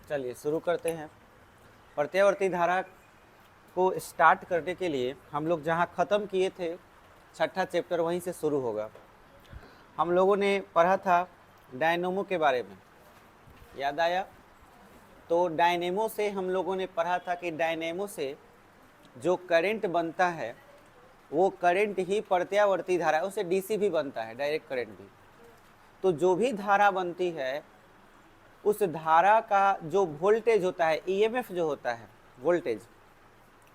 चलिए शुरू करते हैं। प्रत्यावर्ती धारा को स्टार्ट करने के लिए हम लोग जहाँ ख़त्म किए थे छठा चैप्टर वहीं से शुरू होगा। हम लोगों ने पढ़ा था डायनेमो के बारे में, याद आया? तो डायनेमो से हम लोगों ने पढ़ा था कि डायनेमो से जो करंट बनता है वो करंट ही प्रत्यावर्ती धारा, उससे डीसी भी बनता है, डायरेक्ट करंट भी। तो जो भी धारा बनती है उस धारा का जो वोल्टेज होता है, ईएमएफ जो होता है वोल्टेज,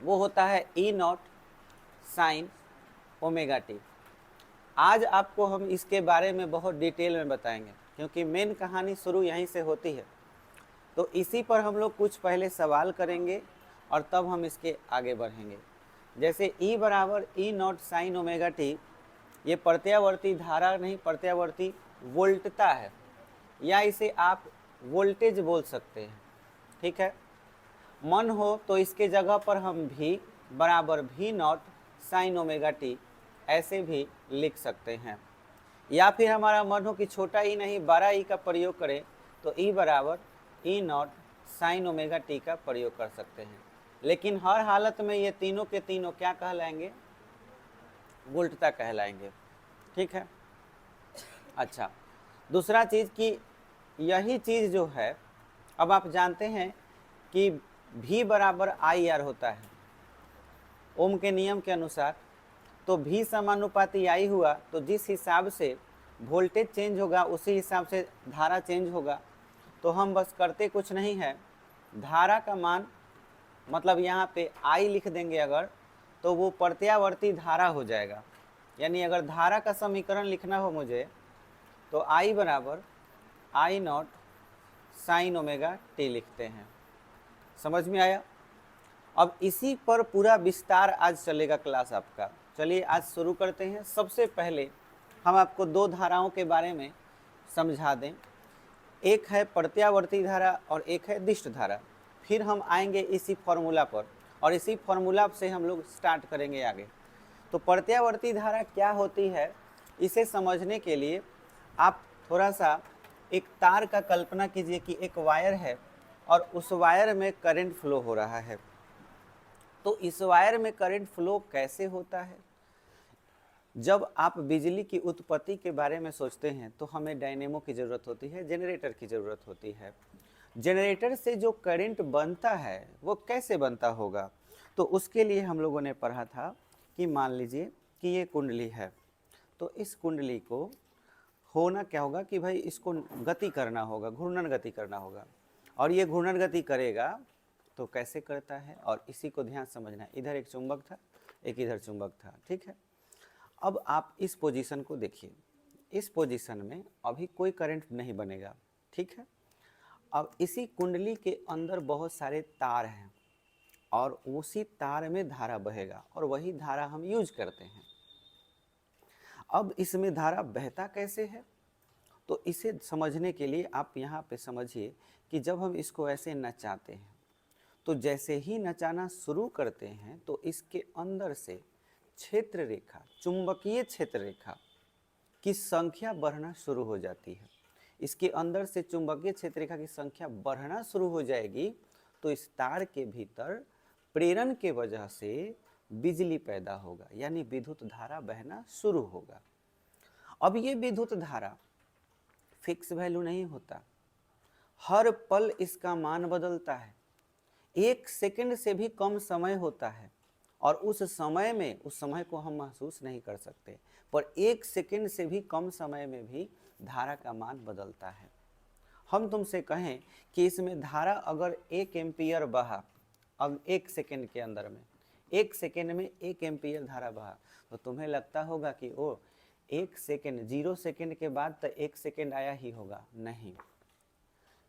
वो होता है ई नॉट साइन ओमेगा टी। आज आपको हम इसके बारे में बहुत डिटेल में बताएंगे क्योंकि मेन कहानी शुरू यहीं से होती है। तो इसी पर हम लोग कुछ पहले सवाल करेंगे और तब हम इसके आगे बढ़ेंगे। जैसे E बराबर ई नॉट साइन ओमेगा टी, ये प्रत्यावर्ती धारा नहीं, प्रत्यावर्ती वोल्टता है, या इसे आप वोल्टेज बोल सकते हैं। ठीक है, मन हो तो इसके जगह पर हम भी बराबर भी नॉट साइन ओमेगा टी ऐसे भी लिख सकते हैं, या फिर हमारा मन हो कि छोटा ई नहीं बड़ा ई का प्रयोग करें तो ई बराबर ई नॉट साइन ओमेगा टी का प्रयोग कर सकते हैं। लेकिन हर हालत में ये तीनों के तीनों क्या कहलाएंगे? वोल्टता कहलाएंगे। ठीक है। अच्छा, दूसरा चीज़ कि यही चीज़ जो है, अब आप जानते हैं कि V बराबर आई आर होता है ओम के नियम के अनुसार। तो V समानुपाती I हुआ तो जिस हिसाब से वोल्टेज चेंज होगा उसी हिसाब से धारा चेंज होगा। तो हम बस करते कुछ नहीं है, धारा का मान मतलब यहाँ पे I लिख देंगे अगर, तो वो प्रत्यावर्ती धारा हो जाएगा। यानी अगर धारा का समीकरण लिखना हो मुझे तो I बराबर आई नॉट साइन ओमेगा टी लिखते हैं। समझ में आया? अब इसी पर पूरा विस्तार आज चलेगा क्लास आपका। चलिए आज शुरू करते हैं। सबसे पहले हम आपको दो धाराओं के बारे में समझा दें, एक है प्रत्यावर्ती धारा और एक है दिष्ट धारा। फिर हम आएंगे इसी फॉर्मूला पर और इसी फॉर्मूला से हम लोग स्टार्ट करेंगे आगे। तो प्रत्यावर्ती धारा क्या होती है, इसे समझने के लिए आप थोड़ा सा एक तार का कल्पना कीजिए कि एक वायर है और उस वायर में करंट फ्लो हो रहा है। तो इस वायर में करंट फ्लो कैसे होता है? जब आप बिजली की उत्पत्ति के बारे में सोचते हैं तो हमें डायनेमो की ज़रूरत होती है, जनरेटर की ज़रूरत होती है। जनरेटर से जो करंट बनता है वो कैसे बनता होगा? तो उसके लिए हम लोगों ने पढ़ा था कि मान लीजिए कि ये कुंडली है, तो इस कुंडली को होना क्या होगा कि भाई इसको गति करना होगा, घूर्णन गति करना होगा। और ये घूर्णन गति करेगा तो कैसे करता है, और इसी को ध्यान समझना है। इधर एक चुंबक था, एक इधर चुंबक था। ठीक है, अब आप इस पोजीशन को देखिए, इस पोजीशन में अभी कोई करंट नहीं बनेगा। ठीक है, अब इसी कुंडली के अंदर बहुत सारे तार हैं और उसी तार में धारा बहेगा और वही धारा हम यूज करते हैं। अब इसमें धारा बहता कैसे है, तो इसे समझने के लिए आप यहाँ पे समझिए कि जब हम इसको ऐसे नचाते हैं तो जैसे ही नचाना शुरू करते हैं तो इसके अंदर से क्षेत्र रेखा, चुंबकीय क्षेत्र रेखा की संख्या बढ़ना शुरू हो जाती है। इसके अंदर से चुंबकीय क्षेत्र रेखा की संख्या बढ़ना शुरू हो जाएगी तो इस तार के भीतर प्रेरण के वजह से बिजली पैदा होगा, यानी विद्युत धारा बहना शुरू होगा। अब ये विद्युत धारा फिक्स वैल्यू नहीं होता, हर पल इसका मान बदलता है। एक सेकंड से भी कम समय होता है और उस समय में, उस समय को हम महसूस नहीं कर सकते, पर एक सेकंड से भी कम समय में भी धारा का मान बदलता है। हम तुमसे कहें कि इसमें धारा अगर 1 एम्पियर बहा, अब 1 सेकंड के अंदर में, 1 सेकंड में 1 एम्पियर धारा बहा, तो तुम्हें लगता होगा कि ओ 1 सेकंड, 0 सेकंड के बाद तो 1 सेकंड आया ही होगा। नहीं,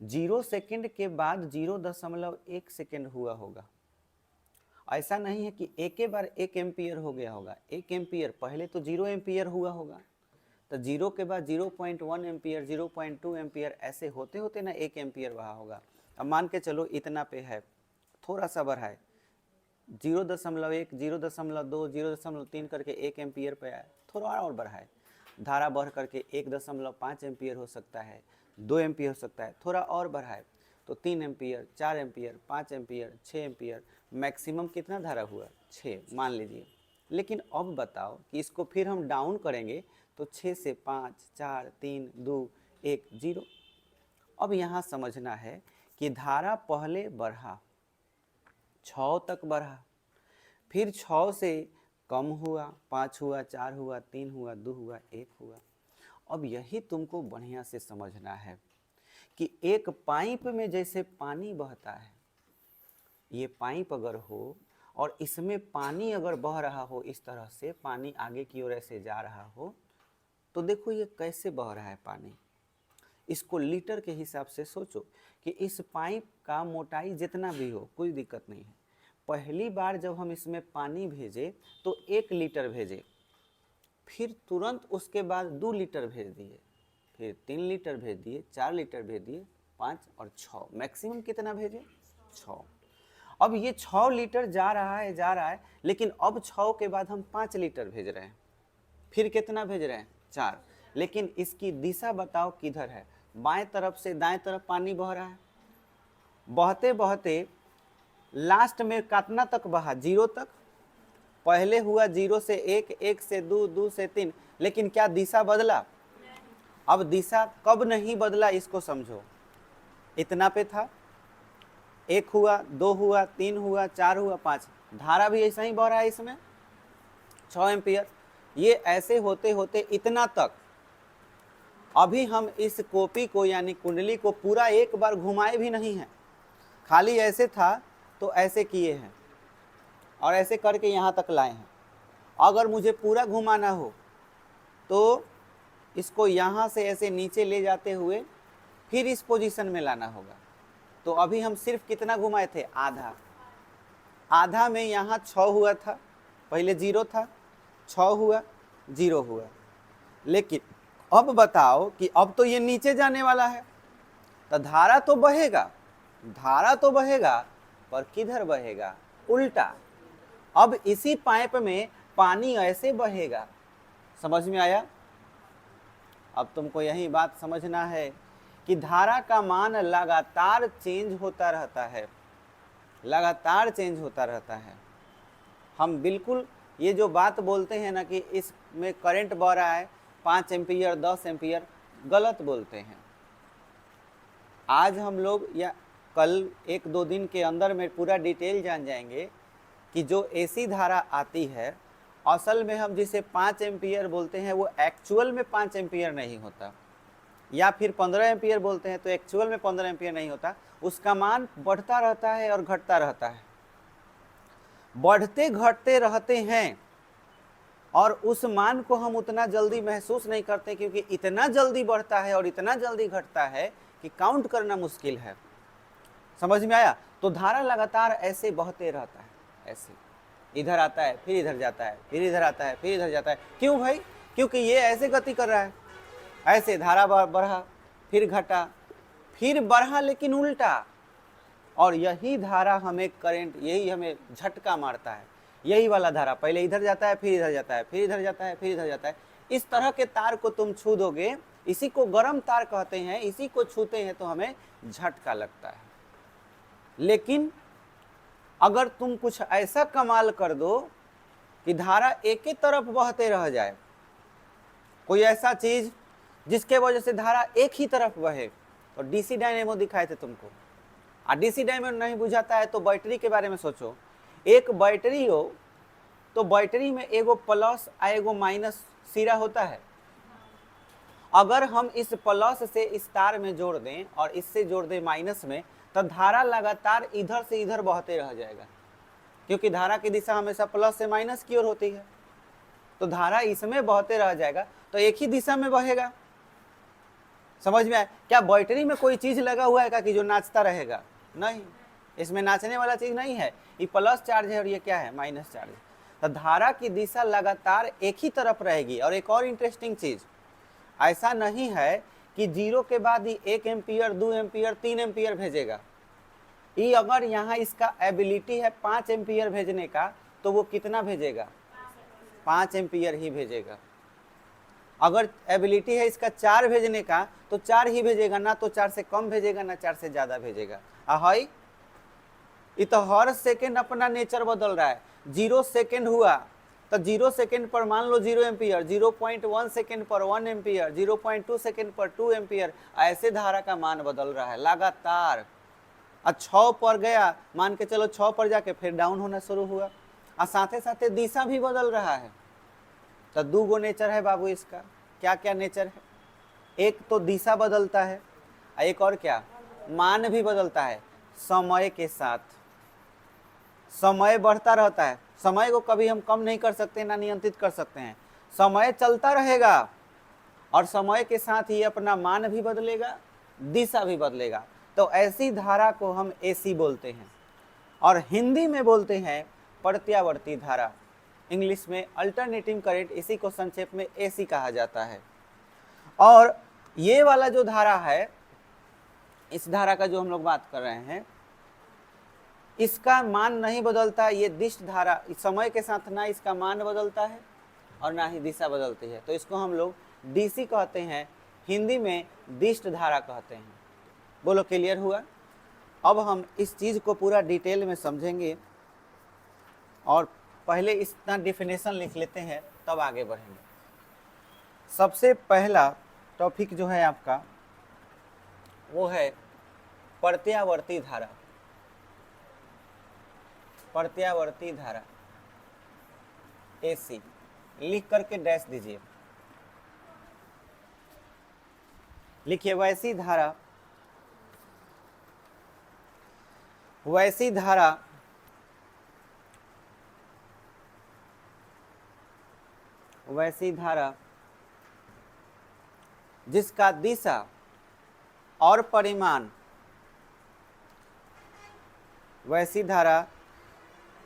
0 सेकंड के बाद 0.1 सेकंड हुआ होगा। ऐसा नहीं है कि एक बार 1 एम्पियर हो गया होगा। 1 एम्पियर पहले तो 0 एम्पियर हुआ होगा, तो 0 के बाद 0.1 एम्पियर, 0.2 एम्पियर, ऐसे होते होते ना 1 एम्पियर बहा होगा। अब मान के चलो इतना पे है, थोड़ा सा बढ़ाए 0.1, 0.2, 0.3 करके 1 एम्पियर पे आए, थोड़ा और बढ़ाए, धारा बढ़ करके 1.5 एम्पियर हो सकता है, 2 एम्पियर हो सकता है, थोड़ा और बढ़ाए तो 3 ampere, 4 ampere, 5 ampere, 6 ampere, maximum कितना धारा हुआ 6 मान लीजिए। लेकिन अब बताओ कि इसको फिर हम डाउन करेंगे तो 6 से 5, 4, 3, 2, 1, 0। अब यहाँ समझना है कि धारा पहले बढ़ा, 6 तक बढ़ा, फिर 6 से कम हुआ, 5 हुआ, 4 हुआ, 3 हुआ, 2 हुआ, 1 हुआ। अब यही तुमको बढ़िया से समझना है कि एक पाइप में जैसे पानी बहता है, ये पाइप अगर हो और इसमें पानी अगर बह रहा हो, इस तरह से पानी आगे की ओर ऐसे जा रहा हो, तो देखो ये कैसे बह रहा है पानी। इसको लीटर के हिसाब से सोचो कि इस पाइप का मोटाई जितना भी हो कोई दिक्कत नहीं है। पहली बार जब हम इसमें पानी भेजे तो 1 लीटर भेजे, फिर तुरंत उसके बाद 2 लीटर भेज दिए, फिर 3 लीटर भेज दिए, 4 लीटर भेज दिए, 5 और 6, मैक्सिमम कितना भेजे 6। अब ये 6 लीटर जा रहा है, लेकिन अब 6 के बाद हम 5 लीटर भेज रहे हैं, फिर कितना भेज रहे हैं 4। लेकिन इसकी दिशा बताओ किधर है, बाएं तरफ से दाएं तरफ पानी बह रहा है। बहते बहते लास्ट में कितना तक बहा, 0 तक। पहले हुआ 0 से 1, 1 से 2, 2 से 3, लेकिन क्या दिशा बदला? अब दिशा कब नहीं बदला इसको समझो। इतना पे था, 1 हुआ, 2 हुआ, 3 हुआ, 4 हुआ, 5, धारा भी ऐसा ही बह रहा है इसमें 6 एम्पियर। ये ऐसे होते होते इतना तक। अभी हम इस कॉपी को यानी कुंडली को पूरा एक बार घुमाए भी नहीं है, खाली ऐसे था तो ऐसे किए हैं और ऐसे करके यहाँ तक लाए हैं। अगर मुझे पूरा घुमाना हो तो इसको यहाँ से ऐसे नीचे ले जाते हुए फिर इस पोजीशन में लाना होगा। तो अभी हम सिर्फ कितना घुमाए थे, आधा। आधा में यहाँ 6 हुआ था, पहले 0 था, 6 हुआ, 0 हुआ। लेकिन अब बताओ कि अब तो ये नीचे जाने वाला है, तो धारा तो बहेगा, धारा तो बहेगा, पर किधर बहेगा, उल्टा। अब इसी पाइप में पानी ऐसे बहेगा। समझ में आया? अब तुमको यही बात समझना है कि धारा का मान लगातार चेंज होता रहता है, लगातार चेंज होता रहता है। हम बिल्कुल ये जो बात बोलते हैं ना कि इसमें करंट बह रहा है 5 एम्पियर, 10 एम्पियर, गलत बोलते हैं। आज हम लोग या कल 1-2 दिन के अंदर में पूरा डिटेल जान जाएंगे कि जो एसी धारा आती है, असल में हम जिसे 5 एम्पियर बोलते हैं वो एक्चुअल में 5 एम्पियर नहीं होता, या फिर 15 एम्पियर बोलते हैं तो एक्चुअल में 15 एम्पियर नहीं होता। उसका मान बढ़ता रहता है और घटता रहता है, बढ़ते घटते रहते हैं, और उस मान को हम उतना जल्दी महसूस नहीं करते क्योंकि इतना जल्दी बढ़ता है और इतना जल्दी घटता है कि काउंट करना मुश्किल है। समझ में आया? तो धारा लगातार ऐसे बहते रहता है, ऐसे इधर आता है, फिर इधर जाता है, फिर इधर आता है, फिर इधर जाता है। क्यों भाई? क्योंकि ये ऐसे गति कर रहा है, ऐसे धारा बढ़ा, फिर घटा, फिर बढ़ा, लेकिन उल्टा। और यही धारा हमें करंट, यही हमें झटका मारता है। यही वाला धारा पहले इधर जाता है, फिर इधर जाता है, फिर इधर जाता है, फिर इधर जाता है। इस तरह के तार को तुम छू दोगे, इसी को गर्म तार कहते हैं, इसी को छूते हैं तो हमें झटका लगता है। लेकिन अगर तुम कुछ ऐसा कमाल कर दो कि धारा एक ही तरफ बहते रह जाए, कोई ऐसा चीज जिसके वजह से धारा एक ही तरफ बहे, तो डीसी डायनेमो दिखाए थे तुमको। और डीसी डायनेमो नहीं बुझाता है तो बैटरी के बारे में सोचो। एक बैटरी हो तो बैटरी में एगो प्लस और एगो माइनस सिरा होता है। अगर हम इस प्लस से इस तार में जोड़ दें और इससे जोड़ दें माइनस में, तो धारा लगातार इधर से इधर बहते रह जाएगा, क्योंकि धारा की दिशा हमेशा प्लस से माइनस की ओर होती है। तो धारा इसमें बहते रह जाएगा तो एक ही दिशा में बहेगा। समझ में आया? क्या बैटरी में कोई चीज लगा हुआ है कि जो नाचता रहेगा? नहीं, इसमें नाचने वाला चीज नहीं है। ये प्लस चार्ज है और ये क्या है, माइनस चार्ज। तो धारा की दिशा लगातार एक ही तरफ रहेगी। और एक और इंटरेस्टिंग चीज, ऐसा नहीं है कि 0 के बाद ही 1 एम्पियर, 2 एम्पियर, 3 एम्पियर भेजेगा। ये अगर यहाँ इसका एबिलिटी है 5 एम्पियर भेजने का, तो वो कितना भेजेगा, 5 एम्पियर ही भेजेगा। अगर एबिलिटी है इसका 4 भेजने का तो 4 ही भेजेगा, ना तो 4 से कम भेजेगा ना 4 से ज़्यादा भेजेगा। हाई ये तो हर सेकेंड अपना नेचर बदल रहा है। 0 सेकेंड हुआ तो 0 सेकेंड पर मान लो 0 एम्पियर, 0.1 सेकेंड पर 1 एम्पियर, 0.2 सेकेंड पर 2 एम्पियर, ऐसे धारा का मान बदल रहा है लगातार। 6 पर गया, मान के चलो 6 पर जाके फिर डाउन होना शुरू हुआ, और साथे साथे दिशा भी बदल रहा है। तो 2 गो नेचर है बाबू इसका। क्या क्या नेचर है? एक तो दिशा बदलता है, एक और क्या, मान भी बदलता है समय के साथ। समय बढ़ता रहता है, समय को कभी हम कम नहीं कर सकते ना नियंत्रित कर सकते हैं। समय चलता रहेगा और समय के साथ ही अपना मान भी बदलेगा, दिशा भी बदलेगा। तो ऐसी धारा को हम एसी बोलते हैं, और हिंदी में बोलते हैं प्रत्यावर्ती धारा, इंग्लिश में अल्टरनेटिंग करंट, इसी को संक्षेप में एसी कहा जाता है। और ये वाला जो धारा है, इस धारा का जो हम लोग बात कर रहे हैं, इसका मान नहीं बदलता। ये दिष्ट धारा, समय के साथ ना इसका मान बदलता है और ना ही दिशा बदलती है, तो इसको हम लोग डीसी कहते हैं, हिंदी में दिष्ट धारा कहते हैं। बोलो क्लियर हुआ? अब हम इस चीज़ को पूरा डिटेल में समझेंगे, और पहले इसका डिफिनेशन लिख लेते हैं तब आगे बढ़ेंगे। सबसे पहला टॉपिक जो है आपका वो है प्रत्यावर्ती धारा। प्रत्यावर्ती धारा एसी लिख करके डैश दीजिए। लिखिए वैसी धारा, वैसी धारा वैसी धारा जिसका दिशा और परिमाण, वैसी धारा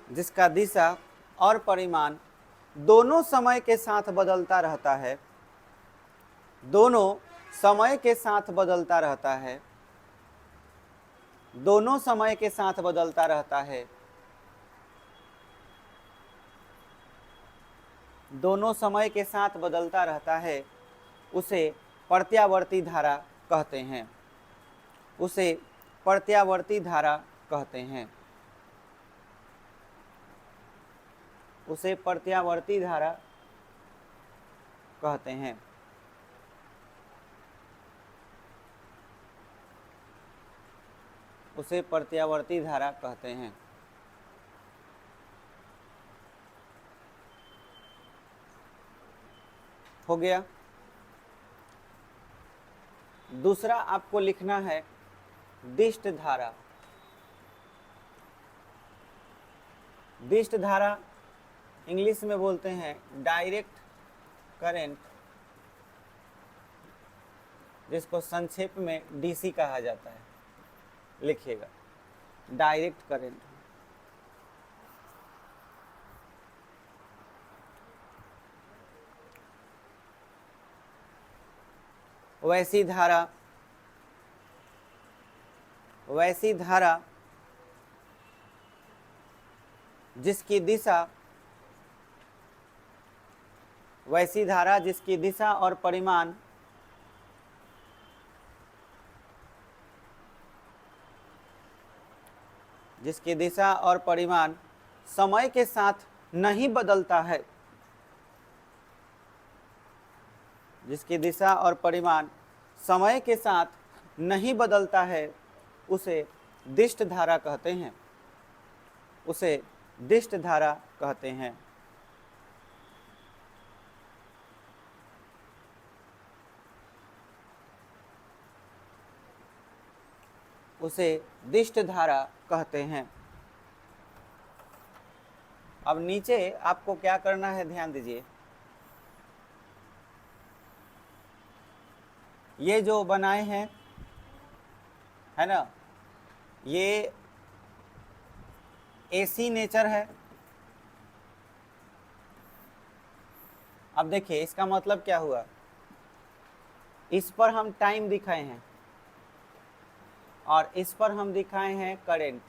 जिसका दिशा और परिमाण दोनों समय के साथ बदलता रहता है, दोनों समय के साथ बदलता रहता है, दोनों समय के साथ बदलता रहता है, दोनों समय के साथ बदलता रहता है, उसे प्रत्यावर्ती धारा कहते हैं, उसे प्रत्यावर्ती धारा कहते हैं, उसे प्रत्यावर्ती धारा कहते हैं। उसे प्रत्यावर्ती धारा कहते हैं। हो गया। दूसरा आपको लिखना है दिष्ट धारा। दिष्ट धारा इंग्लिश में बोलते हैं डायरेक्ट करंट, जिसको संक्षेप में डीसी कहा जाता है। लिखिएगा डायरेक्ट करंट। वैसी धारा, वैसी धारा जिसकी दिशा, वैसी धारा जिसकी दिशा और परिमाण जिसकी दिशा और परिमाण समय के साथ नहीं बदलता है, जिसकी दिशा और परिमाण समय के साथ नहीं बदलता है, उसे दिष्ट धारा कहते हैं, उसे दिष्ट धारा कहते हैं। उसे दिष्ट धारा कहते हैं। अब नीचे आपको क्या करना है, ध्यान दीजिए। ये जो बनाए हैं, है ना, ये एसी नेचर है। अब देखिए इसका मतलब क्या हुआ, इस पर हम टाइम दिखाए हैं और इस पर हम दिखाए हैं करंट।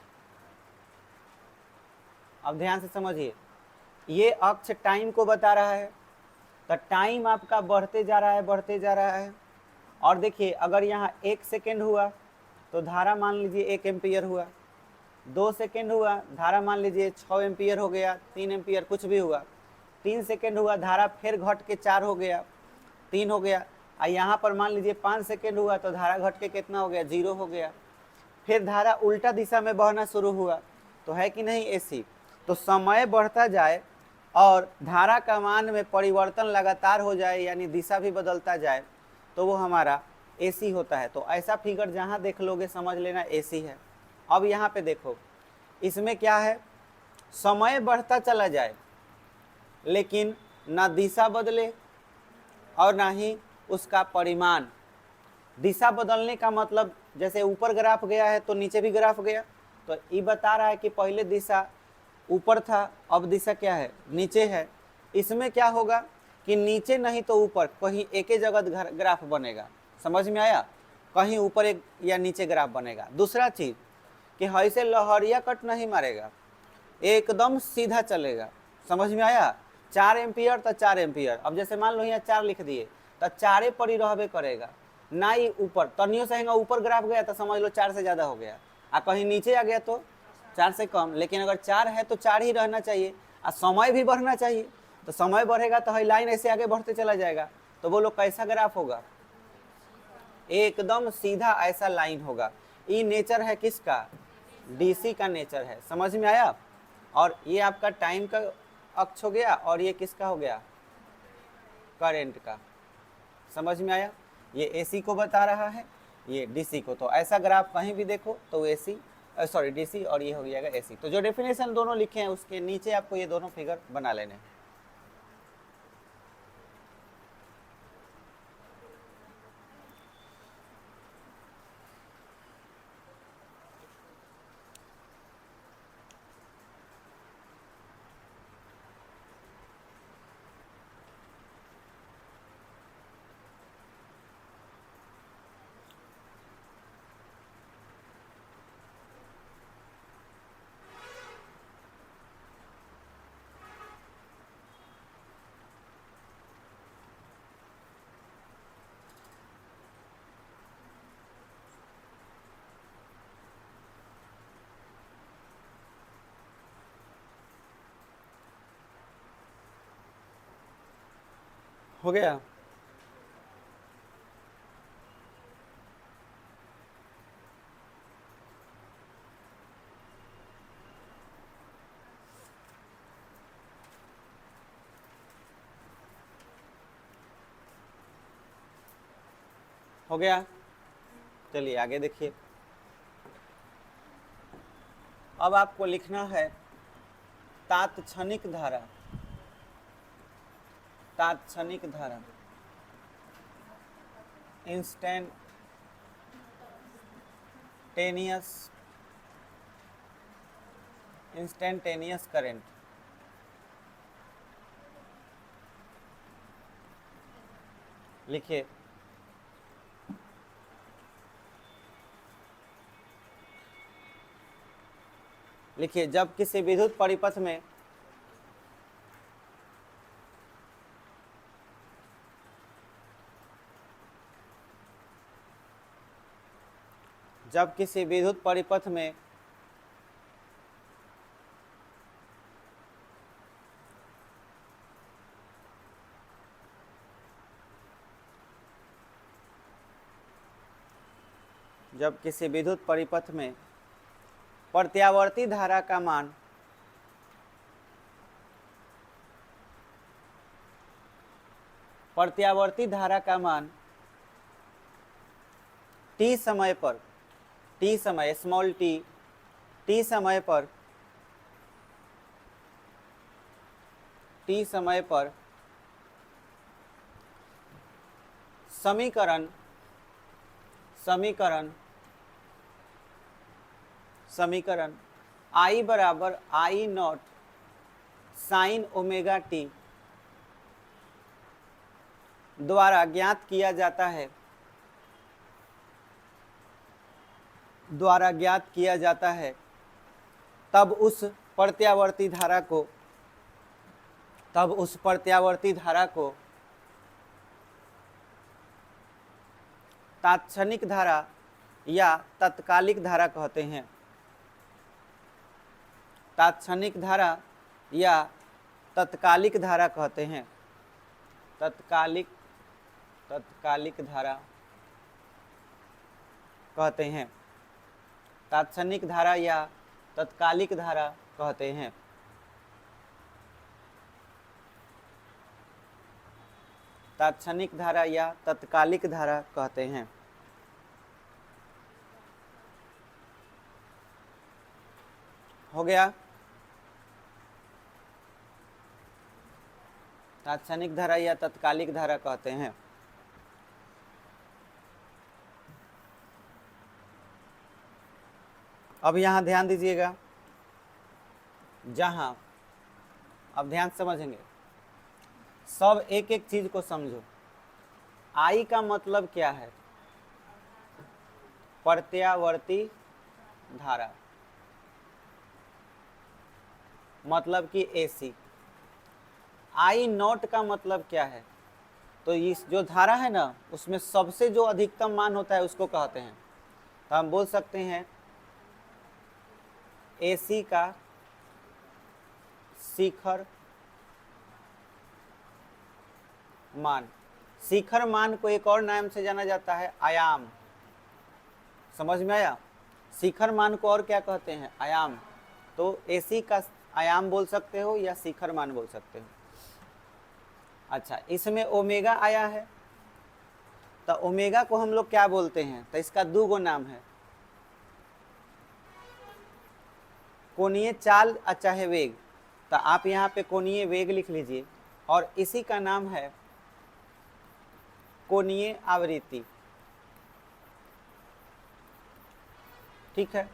अब ध्यान से समझिए, ये अक्ष टाइम को बता रहा है तो टाइम आपका बढ़ते जा रहा है, बढ़ते जा रहा है। और देखिए अगर यहाँ 1 सेकेंड हुआ तो धारा मान लीजिए 1 एम्पियर हुआ, 2 सेकेंड हुआ धारा मान लीजिए 6 एम्पियर हो गया, 3 एम्पियर कुछ भी हुआ, 3 सेकेंड हुआ धारा फिर घट के 4 हो गया, 3 हो गया। और यहाँ पर मान लीजिए 5 सेकेंड हुआ तो धारा घट के कितना हो गया, 0 हो गया। फिर धारा उल्टा दिशा में बहना शुरू हुआ, तो है कि नहीं एसी। तो समय बढ़ता जाए और धारा का मान में परिवर्तन लगातार हो जाए, यानी दिशा भी बदलता जाए, तो वो हमारा एसी होता है। तो ऐसा फिगर जहाँ देख लोगे समझ लेना एसी है। अब यहाँ पे देखो, इसमें क्या है, समय बढ़ता चला जाए लेकिन ना दिशा बदले और ना ही उसका परिमाण। दिशा बदलने का मतलब जैसे ऊपर ग्राफ गया है तो नीचे भी ग्राफ गया, तो ये बता रहा है कि पहले दिशा ऊपर था, अब दिशा क्या है, नीचे है। इसमें क्या होगा कि नीचे नहीं तो ऊपर कहीं एक ही जगह ग्राफ बनेगा, समझ में आया, कहीं ऊपर एक या नीचे ग्राफ बनेगा। दूसरा चीज कि ऐसे लहरिया कट नहीं मारेगा, एकदम सीधा चलेगा, समझ में आया। 4 एम्पियर तो 4 एम्पियर, अब जैसे मान लो यहाँ 4 लिख दिए तो 4 पर ही रहबे करेगा, ना ही ऊपर। तनियों से ऊपर ग्राफ गया तो समझ लो 4 से ज़्यादा हो गया, और कहीं नीचे आ गया तो 4 से कम। लेकिन अगर 4 है तो 4 ही रहना चाहिए, और समय भी बढ़ना चाहिए। तो समय बढ़ेगा तो लाइन ऐसे आगे बढ़ते चला जाएगा, तो वो लोग कैसा ग्राफ होगा, एकदम सीधा ऐसा लाइन होगा। ये नेचर है किसका, डीसी का नेचर है, समझ में आया। और ये आपका टाइम का अक्ष हो गया, और ये किसका हो गया, करंट का, समझ में आया। ये एसी को बता रहा है, ये डीसी को। तो ऐसा ग्राफ कहीं भी देखो तो एसी सॉरी डीसी, और ये हो जाएगा एसी। तो जो डेफिनेशन दोनों लिखे हैं उसके नीचे आपको ये दोनों फिगर बना लेने हैं। हो गया। हो गया, चलिए आगे देखिए। अब आपको लिखना है तात्क्षणिक धारा, तात्क्षणिक धारा, इंस्टेंटेनियस करंट। लिखिए, लिखिए जब किसी विद्युत परिपथ में जब किसी विद्युत परिपथ में जब किसी विद्युत परिपथ में प्रत्यावर्ती धारा का मान t समय पर, t समय स्मॉल t समय पर समीकरण I बराबर I not sine omega T द्वारा ज्ञात किया जाता है, तब उस प्रत्यावर्ती धारा को तात्क्षणिक धारा या तत्कालिक धारा कहते हैं। तात्क्षणिक धारा या तत्कालिक धारा कहते हैं। तत्कालिक धारा कहते हैं। तात्क्षणिक धारा या तत्कालिक धारा कहते हैं। तात्क्षणिक धारा या तत्कालिक धारा कहते हैं। हो गया। तात्क्षणिक धारा या तत्कालिक धारा कहते हैं। अब यहाँ ध्यान दीजिएगा, जहाँ अब ध्यान से समझेंगे, सब एक एक चीज को समझो। आई का मतलब क्या है? प्रत्यावर्ती धारा, मतलब कि एसी। आई नॉट का मतलब क्या है? तो इस जो धारा है ना, उसमें सबसे जो अधिकतम मान होता है उसको कहते हैं। तो हम बोल सकते हैं एसी का शिखर मान। शिखर मान को एक और नाम से जाना जाता है आयाम। समझ में आया? शिखर मान को और क्या कहते हैं? आयाम। तो एसी का आयाम बोल सकते हो या शिखर मान बोल सकते हो। अच्छा, इसमें ओमेगा आया है, तो ओमेगा को हम लोग क्या बोलते हैं? तो इसका दो गो नाम है, कोणीय चाल चाहे वेग। तो आप यहाँ पे कोणीय वेग लिख लीजिए, और इसी का नाम है कोणीय आवृत्ति। ठीक है।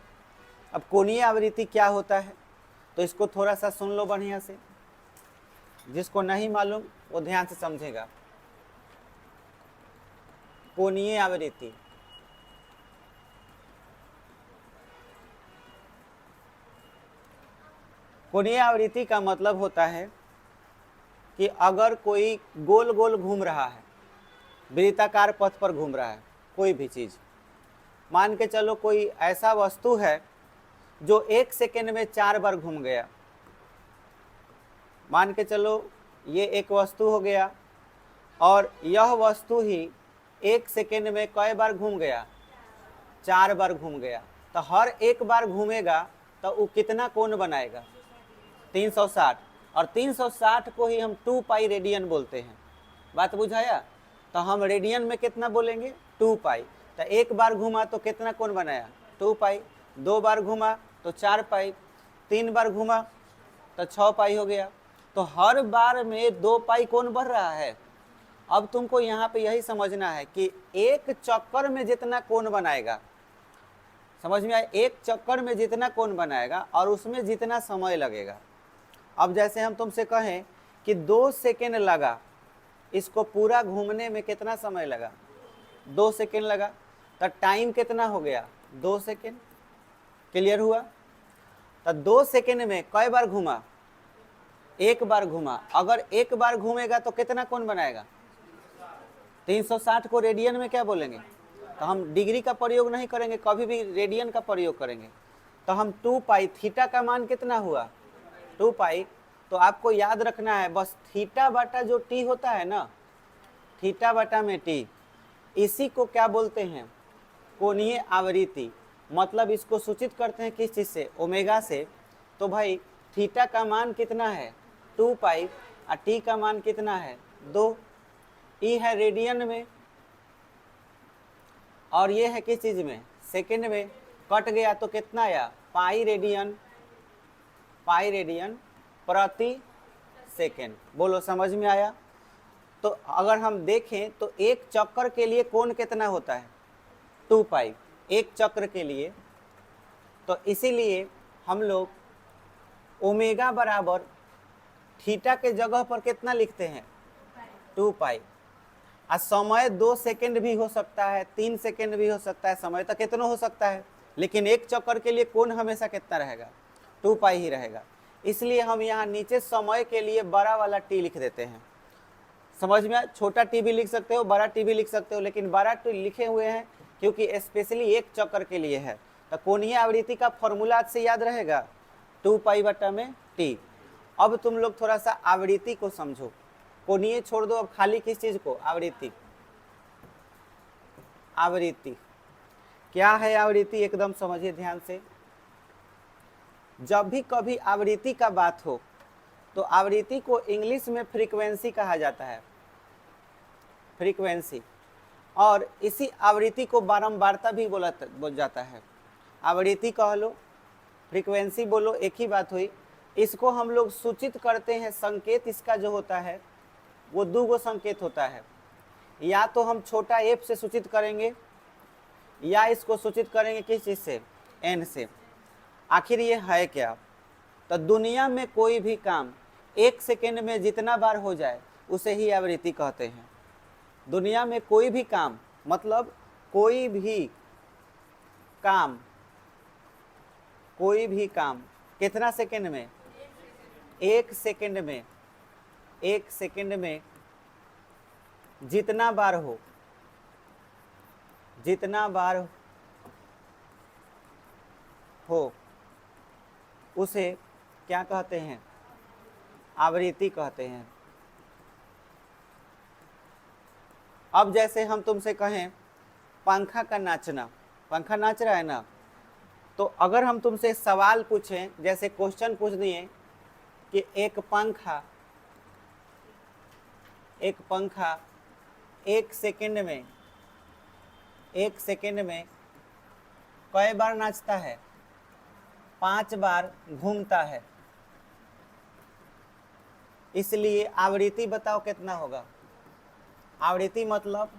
अब कोणीय आवृत्ति क्या होता है, तो इसको थोड़ा सा सुन लो बढ़िया से। जिसको नहीं मालूम वो ध्यान से समझेगा। कोणीय आवृत्ति, कोणीय आवृत्ति का मतलब होता है कि अगर कोई गोल गोल घूम रहा है, वृत्ताकार पथ पर घूम रहा है, कोई भी चीज, मान के चलो कोई ऐसा वस्तु है जो 1 सेकेंड में 4 बार घूम गया। मान के चलो ये एक वस्तु हो गया, और यह वस्तु ही 1 सेकेंड में कई बार घूम गया? 4 बार घूम गया। तो हर एक बार घूमेगा तो वो कितना कोण बनाएगा? 360। और 360 को ही हम 2 पाई रेडियन बोलते हैं। बात बुझाया? तो हम रेडियन में कितना बोलेंगे? 2 पाई। तो एक बार घूमा तो कितना कोण बनाया? 2 पाई। 2 बार घूमा तो 4 पाई। 3 बार घूमा तो 6 पाई हो गया। तो हर बार में 2 पाई कोण बढ़ रहा है। अब तुमको यहाँ पे यही समझना है कि एक चक्कर में जितना कोण बनाएगा, समझ में आया? एक चक्कर में जितना कोण बनाएगा और उसमें जितना समय लगेगा। अब जैसे हम तुमसे कहें कि 2 सेकेंड लगा, इसको पूरा घूमने में कितना समय लगा? 2 सेकेंड लगा। तो टाइम कितना हो गया? 2 सेकेंड। क्लियर हुआ? तो 2 सेकेंड में कई बार घूमा? एक बार घूमा। अगर एक बार घूमेगा तो कितना कोण बनाएगा? 360 को रेडियन में क्या बोलेंगे? तो हम डिग्री का प्रयोग नहीं करेंगे, कभी भी रेडियन का प्रयोग करेंगे। तो हम 2 पाई, थीटा का मान कितना हुआ? 2 पाई। तो आपको याद रखना है बस, थीटा बटा जो टी होता है ना, थीटा बटा में टी, इसी को क्या बोलते हैं? कोणीय आवृत्ति। मतलब इसको सूचित करते हैं किस चीज से? ओमेगा से। तो भाई थीटा का मान कितना है? 2 पाई। और टी का मान कितना है? 2। ई है रेडियन में, और ये है किस चीज में? सेकेंड में। कट गया तो कितना आया? पाई रेडियन, पाई रेडियन प्रति सेकेंड। बोलो समझ में आया? तो अगर हम देखें तो एक चक्कर के लिए कोण कितना होता है? 2 पाई एक चक्र के लिए। तो इसीलिए हम लोग ओमेगा बराबर थीटा के जगह पर कितना लिखते हैं? 2 पाई। और समय 2 सेकेंड भी हो सकता है, 3 सेकेंड भी हो सकता है, समय तो कितना हो सकता है, लेकिन एक चक्कर के लिए कोण हमेशा कितना रहेगा? 2 पाई ही रहेगा। इसलिए हम यहाँ नीचे समय के लिए बड़ा वाला टी लिख देते हैं। समझ में आया? छोटा टी भी लिख सकते हो, बड़ा टी भी लिख सकते हो, लेकिन बड़ा टी लिखे हुए हैं क्योंकि स्पेशली एक चक्कर के लिए है। तो कोणीय आवृत्ति का फॉर्मूला आज से याद रहेगा, 2π/t। अब तुम लोग थोड़ा सा आवृत्ति को समझो, कोणीय छोड़ दो, अब खाली किस चीज को? आवृत्ति। आवृत्ति क्या है? आवृत्ति एकदम समझिए ध्यान से। जब भी कभी आवृत्ति का बात हो तो आवृत्ति को इंग्लिश में फ्रीक्वेंसी कहा जाता है, फ्रीक्वेंसी। और इसी आवृत्ति को बारंबारता भी बोल जाता है। आवृत्ति कह लो, फ्रीक्वेंसी बोलो, एक ही बात हुई। इसको हम लोग सूचित करते हैं, संकेत इसका जो होता है वो दो गो संकेत होता है। या तो हम छोटा f से सूचित करेंगे या इसको सूचित करेंगे किस चीज से? n से। आखिर ये है क्या? तो दुनिया में कोई भी काम 1 सेकेंड में जितना बार हो जाए उसे ही आवृत्ति कहते हैं। दुनिया में कोई भी काम, मतलब कोई भी काम, कोई भी काम कितना सेकेंड में? 1 सेकेंड में, 1 सेकेंड में जितना बार हो, जितना बार हो उसे क्या कहते हैं? आवृत्ति कहते हैं। अब जैसे हम तुमसे कहें पंखा का नाचना, पंखा नाच रहा है ना, तो अगर हम तुमसे सवाल पूछें, जैसे क्वेश्चन पूछ दिए कि एक पंखा 1 सेकेंड में, 1 सेकेंड में कई बार नाचता है? 5 बार घूमता है। इसलिए आवृत्ति बताओ कितना होगा? आवृत्ति मतलब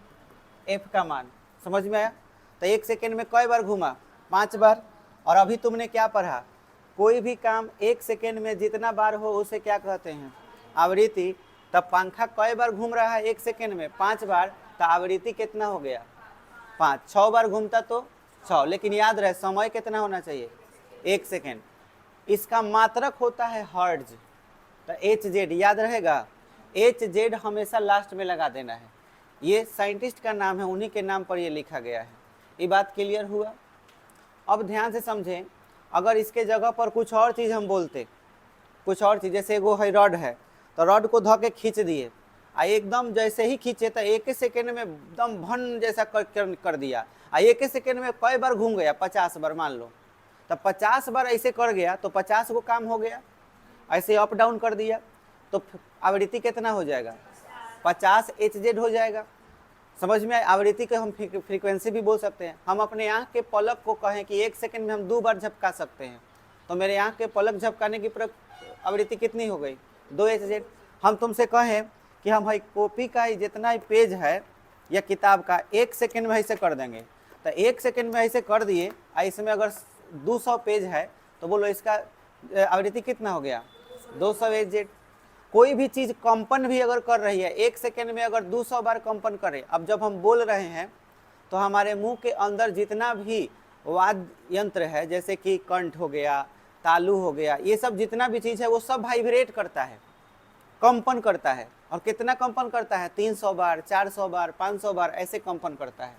f का मान, समझ में आया? तो 1 सेकेंड में कई बार घूमा? 5 बार। और अभी तुमने क्या पढ़ा? कोई भी काम 1 सेकेंड में जितना बार हो उसे क्या कहते हैं? आवृत्ति। तब पंखा कई बार घूम रहा है 1 सेकेंड में? 5 बार। तो आवृत्ति कितना हो गया? 5। 6 बार घूमता तो 6, लेकिन याद रहे समय कितना होना चाहिए? 1 सेकेंड। इसका मात्रक होता है हर्ट्ज, तो hz याद रहेगा। hz हमेशा लास्ट में लगा देना है। ये साइंटिस्ट का नाम है, उन्हीं के नाम पर ये लिखा गया है। ये बात क्लियर हुआ? अब ध्यान से समझें, अगर इसके जगह पर कुछ और चीज़ हम बोलते, कुछ और चीज़, जैसे वो है रॉड है, तो रॉड को धो के खींच दिए, आ एकदम जैसे ही खींचे तो 1 सेकेंड में एकदम भन जैसा कर दिया, आ 1 सेकेंड में कई बार घूम गया? 50 बार मान लो। तो 50 बार ऐसे कर गया तो 50 को काम हो गया। ऐसे अप डाउन कर दिया तो आवृत्ति कितना हो जाएगा? 50 hz हो जाएगा। समझ में? आवृत्ति को हम फ्रीक्वेंसी भी बोल सकते हैं। हम अपने आँख के पलक को कहें कि 1 सेकेंड में हम 2 बार झपका सकते हैं, तो मेरे आँख के पलक झपकाने की आवृत्ति कितनी हो गई? 2 hz। हम तुमसे कहें कि हम भाई कॉपी का जितना पेज है या किताब का 1 सेकेंड में ऐसे कर देंगे, तो 1 सेकेंड में ऐसे कर दिए, इसमें अगर 200 पेज है तो बोलो इसका आवृत्ति कितना हो गया? 200 hz। कोई भी चीज़ कंपन भी अगर कर रही है 1 सेकेंड में, अगर 200 बार कंपन करे, अब जब हम बोल रहे हैं तो हमारे मुंह के अंदर जितना भी वाद्य यंत्र है, जैसे कि कंठ हो गया, तालू हो गया, ये सब जितना भी चीज़ है वो सब वाइब्रेट करता है, कंपन करता है। और कितना कंपन करता है? 300 बार, 400 बार, 500 बार ऐसे कंपन करता है।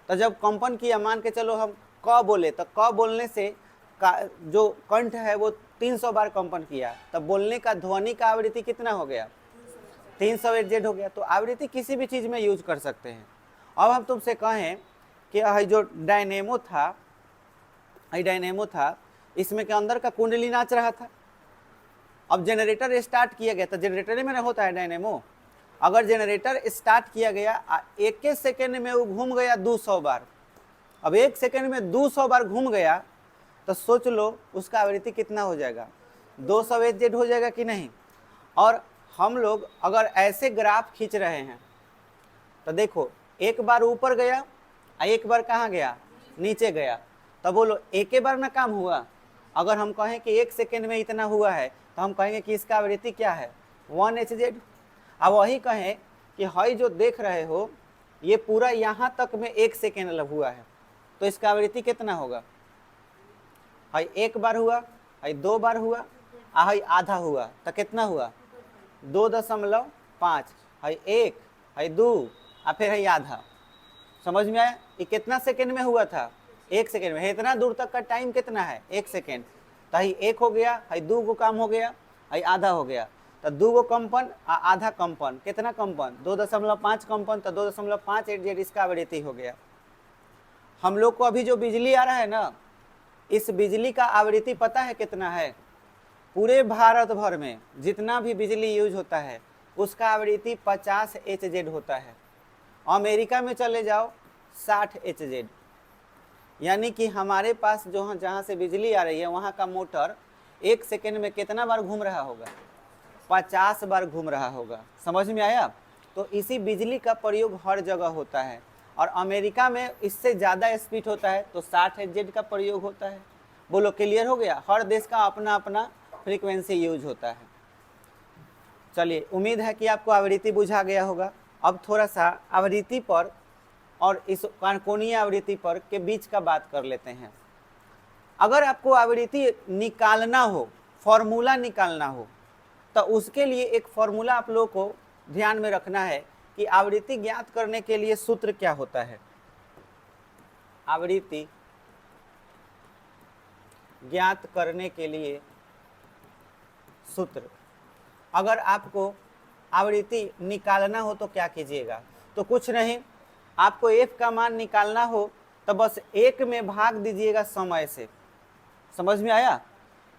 तो जब कंपन किया, मान के चलो हम क बोले, तो क बोलने से जो कंठ है वो 300 बार कंपन किया, तब बोलने का ध्वनि का आवृत्ति कितना हो गया? 300 hz हो गया। तो आवृत्ति किसी भी चीज़ में यूज कर सकते हैं। अब हम तुमसे कहें कि जो डायनेमो था, इसमें के अंदर का कुंडली नाच रहा था। अब जनरेटर स्टार्ट किया गया, तो जनरेटर में ना होता है डायनेमो। अगर जनरेटर स्टार्ट किया गया, 1 सेकेंड में वो घूम गया 200 बार। अब 1 सेकेंड में 200 बार घूम गया तो सोच लो उसका आवृत्ति कितना हो जाएगा? 200 hz हो जाएगा कि नहीं? और हम लोग अगर ऐसे ग्राफ खींच रहे हैं तो देखो, एक बार ऊपर गया, एक बार कहाँ गया? नीचे गया। तो बोलो एक ही बार ना काम हुआ? अगर हम कहें कि 1 सेकेंड में इतना हुआ है तो हम कहेंगे कि इसका आवृत्ति क्या है? 1 hz। अब वही कहें कि हई जो देख रहे हो ये पूरा यहाँ तक में 1 सेकेंड हुआ है, तो इसका आवृत्ति कितना होगा? हई 1 बार हुआ, हई 2 बार हुआ, हई आधा हुआ, तो कितना हुआ? 2.5। है 1 है 2 और फिर है आधा। समझ में आया? ये कितना सेकेंड में हुआ था? 1 सेकेंड में। इतना दूर तक का टाइम कितना है? 1 सेकेंड। तो है 1 हो गया, है 2 गो काम हो गया, है आधा हो गया। तो 2 गो कंपन आधा कंपन, कितना कंपन? 2.5 कंपन। तो 2.5 इसका आवृत्ति हो गया। हम लोग को अभी जो बिजली आ रहा है ना, इस बिजली का आवृत्ति पता है कितना है? पूरे भारत भर में जितना भी बिजली यूज होता है उसका आवृत्ति 50 HZ होता है। अमेरिका में चले जाओ 60 HZ। यानी कि हमारे पास जो जहाँ से बिजली आ रही है वहाँ का मोटर 1 सेकेंड में कितना बार घूम रहा होगा? 50 बार घूम रहा होगा। समझ में आया? तो इसी बिजली का प्रयोग हर जगह होता है और अमेरिका में इससे ज़्यादा स्पीड होता है तो 60 HZ का प्रयोग होता है। बोलो क्लियर हो गया? हर देश का अपना अपना फ्रीक्वेंसी यूज होता है। चलिए, उम्मीद है कि आपको आवृत्ति बुझा गया होगा। अब थोड़ा सा आवृत्ति पर और इस कोणीय आवृत्ति पर के बीच का बात कर लेते हैं। अगर आपको आवृत्ति निकालना हो, फॉर्मूला निकालना हो, तो उसके लिए एक फॉर्मूला आप लोगों को ध्यान में रखना है कि आवृत्ति ज्ञात करने के लिए सूत्र क्या होता है। आवृत्ति ज्ञात करने के लिए सूत्र, अगर आपको आवृत्ति निकालना हो तो क्या कीजिएगा? तो कुछ नहीं, आपको f का मान निकालना हो तो बस 1 में भाग दीजिएगा समय से। समझ में आया?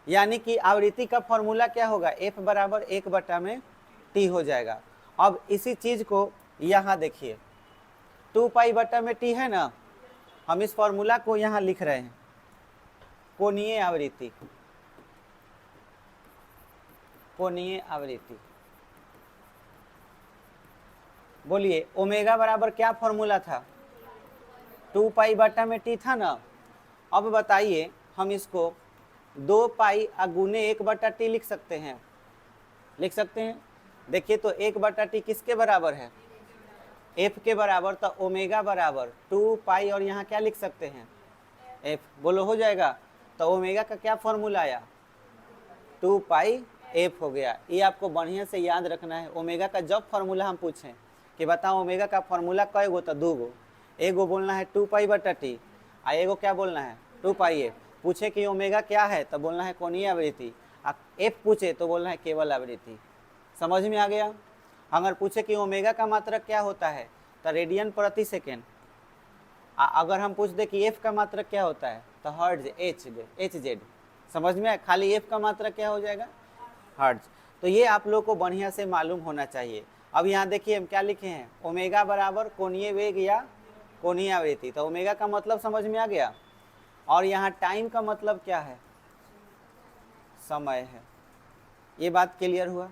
यानी कि आवृत्ति का फॉर्मूला क्या होगा? f बराबर 1/t हो जाएगा। अब इसी चीज को यहाँ देखिए, 2π/t है ना, हम इस फॉर्मूला को यहाँ लिख रहे हैं। कोणीय आवृत्ति, कोणीय आवृत्ति। बोलिए, ओमेगा बराबर क्या फॉर्मूला था? 2π/t था ना। अब बताइए, हम इसको 2π गुने 1/t लिख सकते हैं? लिख सकते हैं। देखिए तो 1/t किसके बराबर है? f के बराबर। तो ओमेगा बराबर 2π और यहाँ क्या लिख सकते हैं? f। बोलो हो जाएगा? तो ओमेगा का क्या फॉर्मूला आया? 2πf हो गया। ये आपको बढ़िया से याद रखना है। ओमेगा का जब फॉर्मूला हम पूछें कि बताओ ओमेगा का फॉर्मूला कै गो? तो 2 गो। एगो बोलना है 2π/t और एगो क्या बोलना है? 2πf। पूछे कि ओमेगा क्या है तो बोलना है कोणीय आवृत्ति, और f पूछे तो बोलना है केवल आवृत्ति। समझ में आ गया? अगर पूछे कि ओमेगा का मात्रक क्या होता है तो रेडियन प्रति सेकेंड। अगर हम पूछ दे कि f का मात्रक क्या होता है तो हर्ट्ज, HZ। समझ में आया? खाली f का मात्रक क्या हो जाएगा? हर्ट्ज। तो ये आप लोग को बढ़िया से मालूम होना चाहिए। अब यहाँ देखिए हम क्या लिखे हैं? ओमेगा बराबर कोणीय वेग या कोणीय आवृत्ति। तो ओमेगा का मतलब समझ में आ गया। और यहाँ टाइम का मतलब क्या है? समय है। ये बात क्लियर हुआ?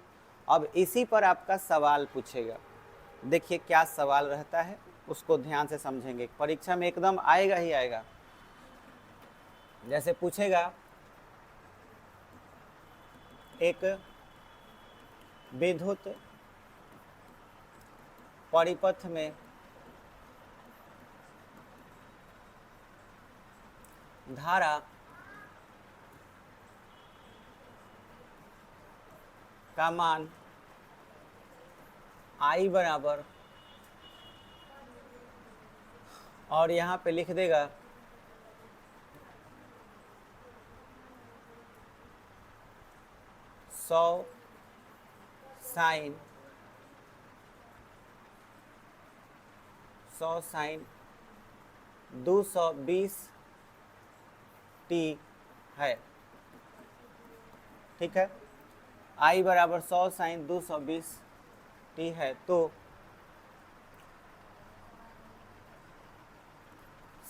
अब इसी पर आपका सवाल पूछेगा। देखिए क्या सवाल रहता है, उसको ध्यान से समझेंगे। परीक्षा में एकदम आएगा ही आएगा। जैसे पूछेगा, एक विद्युत परिपथ में धारा का मान I बराबर, और यहाँ पे लिख देगा 100 साइन 220t है। ठीक है, I बराबर 100 साइन 220t है। तो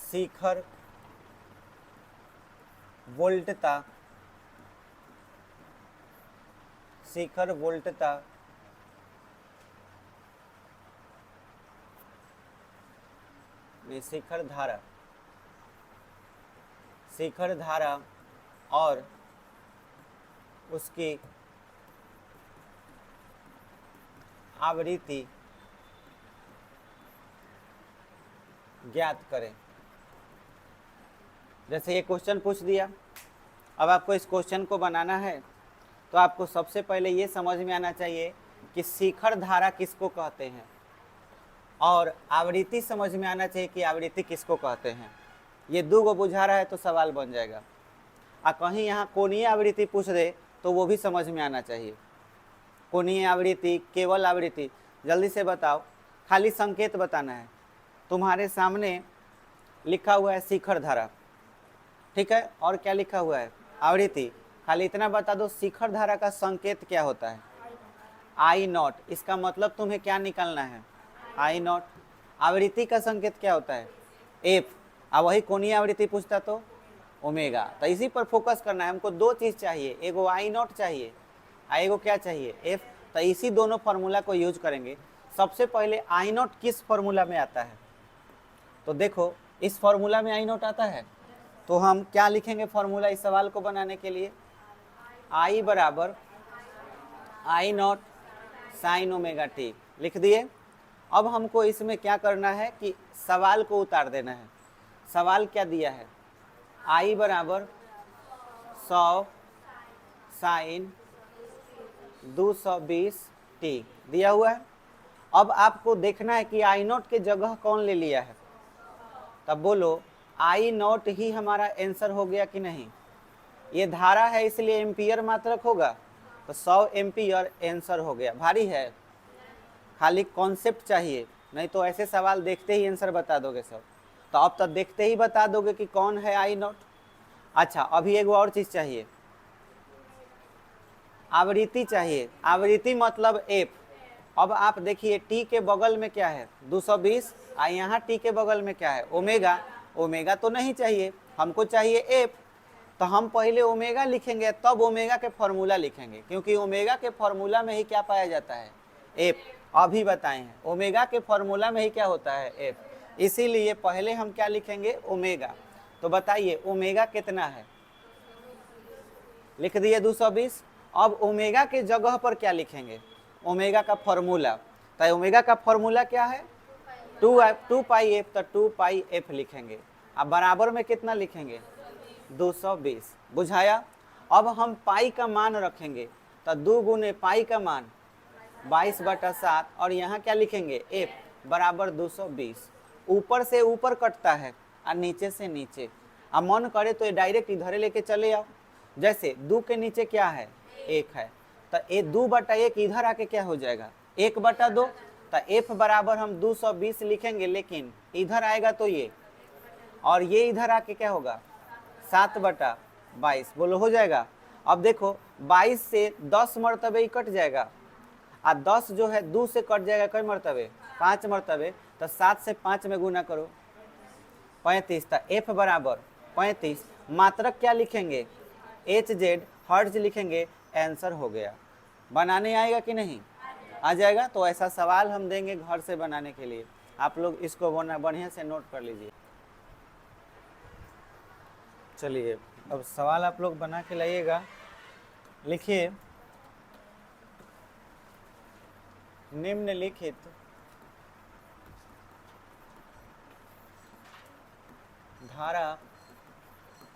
शिखर वोल्टता, शिखर वोल्टता में शिखर धारा, शिखर धारा और उसकी आवृत्ति ज्ञात करें। जैसे ये क्वेश्चन पूछ दिया, अब आपको इस क्वेश्चन को बनाना है तो आपको सबसे पहले ये समझ में आना चाहिए कि शिखर धारा किसको कहते हैं, और आवृत्ति समझ में आना चाहिए कि आवृत्ति किसको कहते हैं। ये दो गो बुझा रहा है तो सवाल बन जाएगा। और कहीं यहाँ कोणीय आवृत्ति पूछ दे तो वो भी समझ में आना चाहिए। कोणीय आवृत्ति, केवल आवृत्ति, जल्दी से बताओ, खाली संकेत बताना है। तुम्हारे सामने लिखा हुआ है शिखर धारा, ठीक है, और क्या लिखा हुआ है, आवृत्ति। खाली इतना बता दो शिखर धारा का संकेत क्या होता है, आई नॉट। इसका मतलब तुम्हें क्या निकालना है, आई नॉट। आवृत्ति का संकेत क्या होता है, एफ। अब वही कोणीय आवृत्ति पूछता तो ओमेगा। तो इसी पर फोकस करना है हमको। दो चीज चाहिए, एगो आई नॉट चाहिए, एगो क्या चाहिए, एफ। तो इसी दोनों फार्मूला को यूज करेंगे। सबसे पहले आई नॉट किस फार्मूला में आता है, तो देखो इस फार्मूला में आई नॉट आता है। तो हम क्या लिखेंगे फार्मूला इस सवाल को बनाने के लिए, आई बराबर आई नॉट साइन ओमेगा टी लिख दिए। अब हमको इसमें क्या करना है कि सवाल को उतार देना है। सवाल क्या दिया है, आई बराबर 100 साइन 220 टी दिया हुआ है। अब आपको देखना है कि आई नॉट के जगह कौन ले लिया है। तब बोलो आई नॉट ही हमारा आंसर हो गया कि नहीं। ये धारा है इसलिए एम्पियर मात्रक होगा, तो 100 एम्पियर आंसर हो गया। भारी है, खाली कॉन्सेप्ट चाहिए, नहीं तो ऐसे सवाल देखते ही आंसर बता दोगे सब। तो अब तक देखते ही बता दोगे कि कौन है आई नॉट। अच्छा, अभी एक और चीज चाहिए, आवृत्ति चाहिए। आवृत्ति मतलब एफ। अब आप देखिए टी के बगल में क्या है 220, और यहाँ टी के बगल में क्या है ओमेगा। ओमेगा तो नहीं चाहिए, हमको चाहिए एफ। तो हम पहले ओमेगा लिखेंगे तब ओमेगा के फॉर्मूला लिखेंगे, क्योंकि ओमेगा के फॉर्मूला में ही क्या पाया जाता है, एफ। अभी बताए हैं ओमेगा के फॉर्मूला में ही क्या होता है, एफ। इसीलिए पहले हम क्या लिखेंगे, ओमेगा। तो बताइए ओमेगा कितना है, लिख दिए 220। अब ओमेगा के जगह पर क्या लिखेंगे, ओमेगा का फॉर्मूला। तो ओमेगा का फॉर्मूला क्या है, 2 पाई एफ। तो 2 पाई एफ लिखेंगे। अब बराबर में कितना लिखेंगे, 220। बुझाया। अब हम पाई का मान रखेंगे, तो 2 गुने पाई का मान 22/7, और यहाँ क्या लिखेंगे, एफ बराबर 220। ऊपर से ऊपर कटता है और नीचे से नीचे। अब मन करे तो ये डायरेक्ट इधर लेके चले आओ। जैसे 2 के नीचे क्या है, 1 है, तो ये 2/1 इधर आके क्या हो जाएगा, 1/2। तो एफ बराबर हम 220 लिखेंगे, लेकिन इधर आएगा तो ये, और ये इधर आके क्या होगा 7/22। बोलो हो जाएगा। अब देखो 22 से 10 मरतबे ही कट जाएगा, और 10 जो है 2 से कट जाएगा कई मरतबे, 5 मरतबे। तो 7 से 5 में गुना करो, 35। तो एफ बराबर 35। मात्रक क्या लिखेंगे, एच जेड, हर्ट्ज लिखेंगे, आंसर हो गया। बनाने आएगा कि नहीं, आ जाएगा। तो ऐसा सवाल हम देंगे घर से बनाने के लिए, आप लोग इसको बढ़िया से नोट कर लीजिए। चलिए अब सवाल आप लोग बना के लाइएगा। लिखिए, निम्नलिखित धारा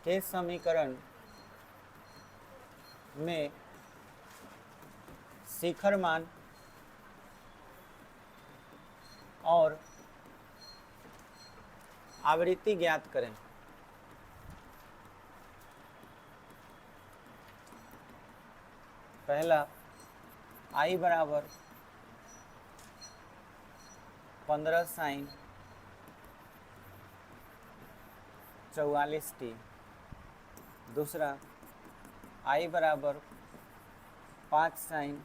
के समीकरण में शिखर मान और आवृत्ति ज्ञात करें। पहला आई बराबर 15 साइन 44 टी। दूसरा आई बराबर 5 साइन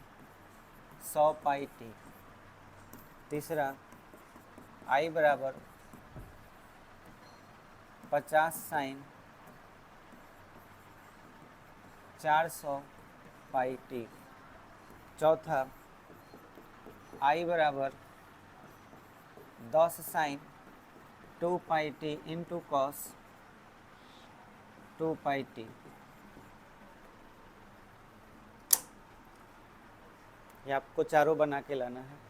100 पाई टी। तीसरा आई बराबर 50 साइन 400 पाई टी। चौथा आई बराबर 10 sign 2 pi T into cos 2 pi T. ये आपको चारों बना के लाना है।